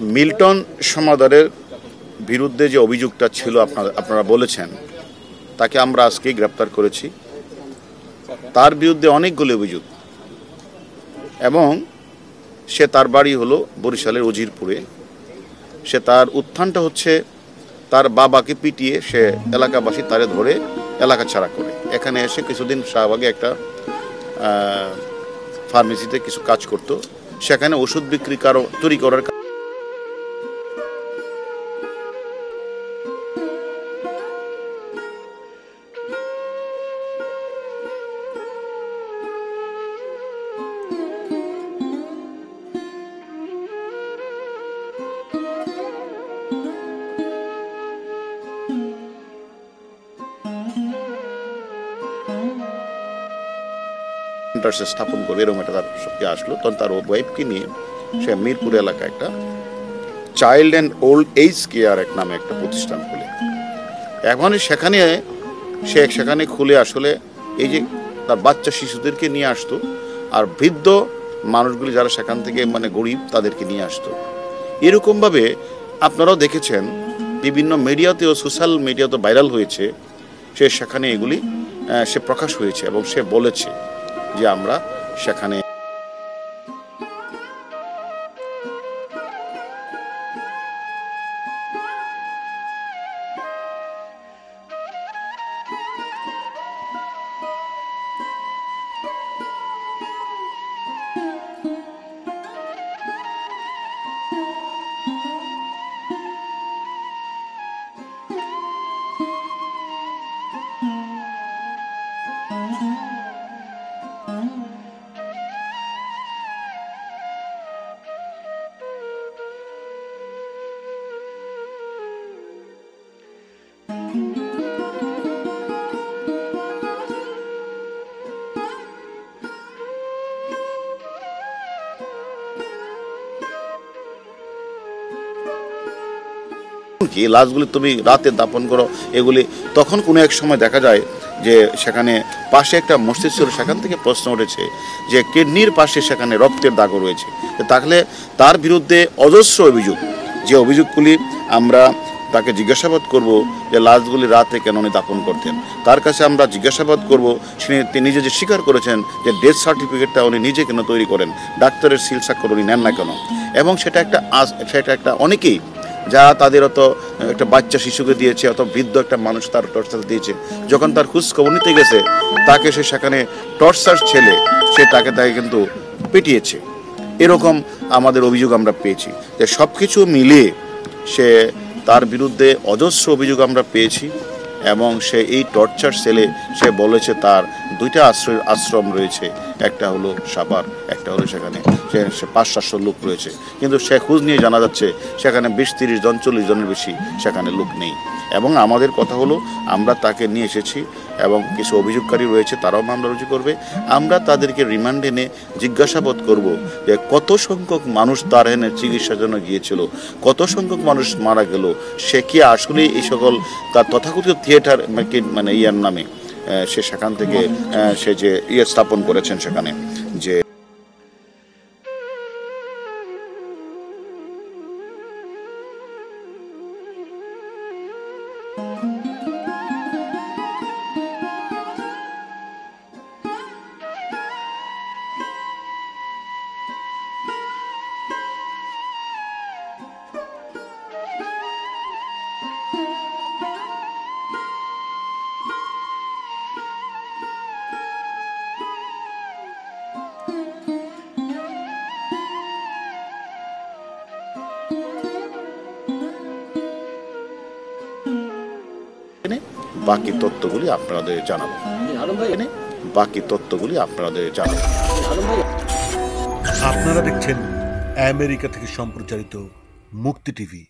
Milton সমাদারের বিরুদ্ধে যে অভিযোগটা ছিল আপনারা বলেছেন, তাকে আমরা আজকে গ্রেপ্তার করেছি। তার বিরুদ্ধে অনেকগুলো অভিযোগ, এবং সে তার বাড়ি হলো বরিশালের উজিরপুরে। সে তার উত্থানটা হচ্ছে তার বাবাকে পিটিয়ে সে এলাকাবাসী তারে ধরে এলাকা ছাড়া করে এখানে এসে কিছুদিন শাহবাগে একটা ফার্মেসিতে কিছু কাজ করত। সেখানে ওষুধ বিক্রি তৈরি করার স্থাপন করবে এরকম একটা তার আসলো। তখন তার ওয়াইফকে নিয়ে সে মিরপুর এলাকায় একটা child and old age care নামে একটা প্রতিষ্ঠান খুলে এখন সেখানে খুলে আসলে এই যে তার বাচ্চা শিশুদেরকে নিয়ে আসতো, আর বৃদ্ধ মানুষগুলি যারা সেখান থেকে গরিব তাদেরকে নিয়ে আসতো। এরকমভাবে আপনারাও দেখেছেন বিভিন্ন মিডিয়াতেও, সোশ্যাল মিডিয়াতেও ভাইরাল হয়েছে। সেখানে এগুলি সে প্রকাশ হয়েছে এবং সে বলেছে যে আমরা সেখানে কি লাশগুলি তুমি রাতে দাপন করো, এগুলি তখন কোনো এক সময় দেখা যায় যে সেখানে পাশে একটা মসজিদ ছিল, সেখান থেকে প্রশ্ন উঠেছে যে কিডনির পাশে সেখানে রক্তের দাগও রয়েছে। তাহলে তার বিরুদ্ধে অজস্র অভিযোগ, যে অভিযোগগুলি আমরা তাকে জিজ্ঞাসাবাদ করব যে লাশগুলি রাতে কেন উনি দাপন করতেন। তার কাছে আমরা জিজ্ঞাসাবাদ করব তিনি নিজে যে স্বীকার করেছেন যে ডেথ সার্টিফিকেটটা উনি নিজে কেন তৈরি করেন, ডাক্তারের সিল স্বাক্ষর উনি নেন না কেন। এবং সেটা একটা অনেকেই যারা তাদের অত একটা বাচ্চা শিশুকে দিয়েছে, অত বৃদ্ধ একটা মানুষ তার টর্চার দিয়েছে, যখন তার খোঁজ খবর নিতে গেছে তাকে সেখানে টর্চার ছেলে তাকে কিন্তু পিটিয়েছে। এরকম আমাদের অভিযোগ আমরা পেয়েছি। যে সব কিছু মিলিয়ে তার বিরুদ্ধে অজস্র অভিযোগ আমরা পেয়েছি। এবং সে এই টর্চার সেলে সে বলেছে তার দুইটা আশ্রম রয়েছে, একটা হলো সাভার, একটা হলো সেখানে সে 500-700 লোক রয়েছে। কিন্তু সে খোঁজ নিয়ে জানা যাচ্ছে সেখানে 20-30 জন 40 জনের বেশি সেখানে লোক নেই। এবং আমাদের কথা হলো আমরা তাকে নিয়ে এসেছি এবং কিছু অভিযোগকারী রয়েছে, তারাও মামলা রুজু করবে। আমরা তাদেরকে রিমান্ডে নিয়ে জিজ্ঞাসাবাদ করব যে কত সংখ্যক মানুষ তার এনে চিকিৎসার জন্য গিয়েছিল, কত সংখ্যক মানুষ মারা গেল, সে কি আসলে এই সকল তার তথাকথিত থিয়েটার ইয়ার নামে সে সেখান থেকে সে যে স্থাপন করেছেন সেখানে যে বাকি তথ্যগুলি আপনাদের জানাবো। আপনারা দেখছেন আমেরিকা থেকে সম্প্রচারিত মুক্তি টিভি।